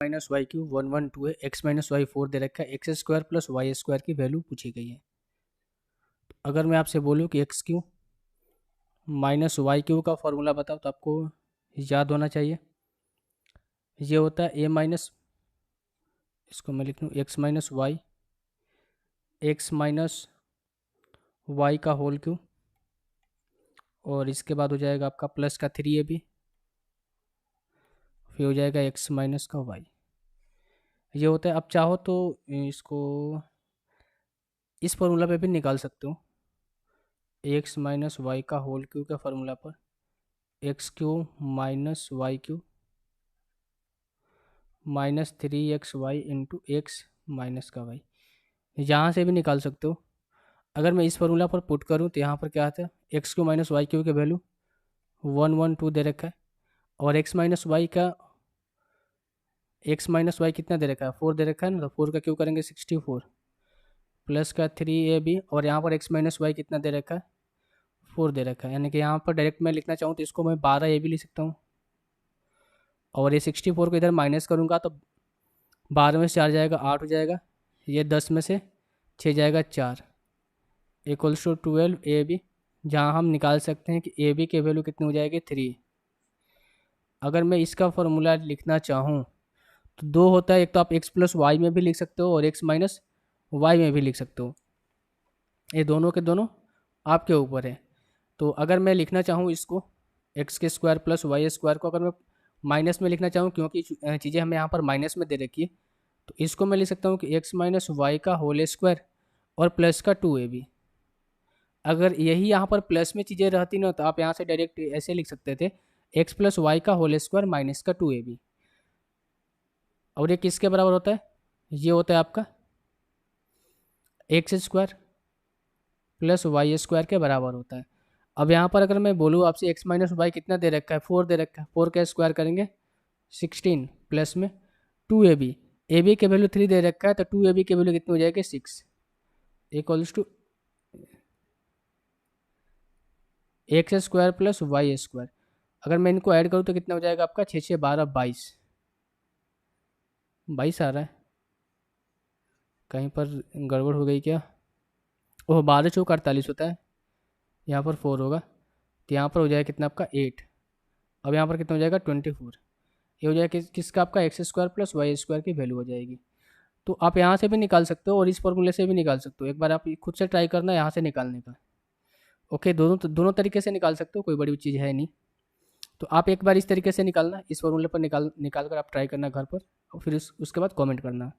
Minus y Q 112 है, x minus Y 4 दे रखा है, x square plus y square की वैल्यू पूछी गई है। तो अगर मैं आपसे बोलूँ कि x cube minus y cube का फॉर्मूला बताओ तो आपको याद होना चाहिए, ये होता है ए माइनस, इसको मैं लिख लूँ x minus y, x minus y का होल क्यू, और इसके बाद हो जाएगा आपका प्लस का 3ab, फिर हो जाएगा एक्स माइनस का वाई, ये होता है। अब चाहो तो इसको इस फॉर्मूला पे भी निकाल सकते हो, एक्स माइनस वाई का होल क्यू के फार्मूला पर x cube minus y cube minus 3xy into x minus का वाई, यहाँ से भी निकाल सकते हो। अगर मैं इस फार्मूला पर पुट करूँ तो यहाँ पर क्या आता है, x cube minus y cube के वैल्यू 112 दे रखा है, और एक्स माइनस वाई का एक्स माइनस वाई कितना दे रखा है, 4 दे रखा है ना, तो 4 का क्यू करेंगे 64 प्लस का 3ab, और यहाँ पर एक्स माइनस वाई कितना दे रखा है, 4 दे रखा है, यानी कि यहाँ पर डायरेक्ट मैं लिखना चाहूँ तो इसको मैं 12ab लिख सकता हूँ, और ये 64 को इधर माइनस करूँगा तो 12 में से 4 जाएगा 8 हो जाएगा, ये 10 में से 6 जाएगा 4, इक्वल्स टू 12ab, जहाँ हम निकाल सकते हैं कि ए बी के वैल्यू कितनी हो जाएगी 3। अगर मैं इसका फॉर्मूला लिखना चाहूँ तो दो होता है, एक तो आप x प्लस वाई में भी लिख सकते हो और x माइनस वाई में भी लिख सकते हो, ये दोनों के दोनों आपके ऊपर है। तो अगर मैं लिखना चाहूँ इसको एक्स के स्क्वायर प्लस वाई स्क्वायर को अगर मैं माइनस में लिखना चाहूँ, क्योंकि चीज़ें हमें यहाँ पर माइनस में दे रखी है, तो इसको मैं लिख सकता हूँ कि एक्स माइनस वाई का होल स्क्वायर और प्लस का 2ab। अगर यही यहाँ पर प्लस में चीज़ें रहती ना तो आप यहाँ से डायरेक्ट ऐसे लिख सकते थे, एक्स प्लस वाई का होल स्क्वायर माइनस का 2ab, और ये किसके बराबर होता है, ये होता है आपका x square plus y square के बराबर होता है। अब यहाँ पर अगर मैं बोलूँ आपसे एक्स माइनस वाई कितना दे रखा है, 4 दे रखा है, 4 का स्क्वायर करेंगे 16 प्लस में 2ab, ab के वैल्यू 3 दे रखा है तो 2ab की वैल्यू कितनी हो जाएगी 6, equals to x square plus y square. अगर मैं इनको ऐड करूँ तो कितना हो जाएगा आपका 6 6 12 22, 22 आ रहा है, कहीं पर गड़बड़ हो गई क्या, ओह 12 चौक 48 होता है, यहाँ पर 4 होगा तो यहाँ पर हो जाएगा कितना आपका 8, अब यहाँ पर कितना हो जाएगा 24, ये हो जाएगा किसका आपका x square plus y square की वैल्यू हो जाएगी। तो आप यहाँ से भी निकाल सकते हो और इस फॉर्मूले से भी निकाल सकते हो, एक बार आप खुद से ट्राई करना यहाँ से निकालने का। ओके, दोनों तरीके से निकाल सकते हो, कोई बड़ी चीज़ है नहीं। तो आप एक बार इस तरीके से निकालना, इस फॉर्मूले पर निकाल कर आप ट्राई करना घर पर, और फिर उसके बाद कमेंट करना।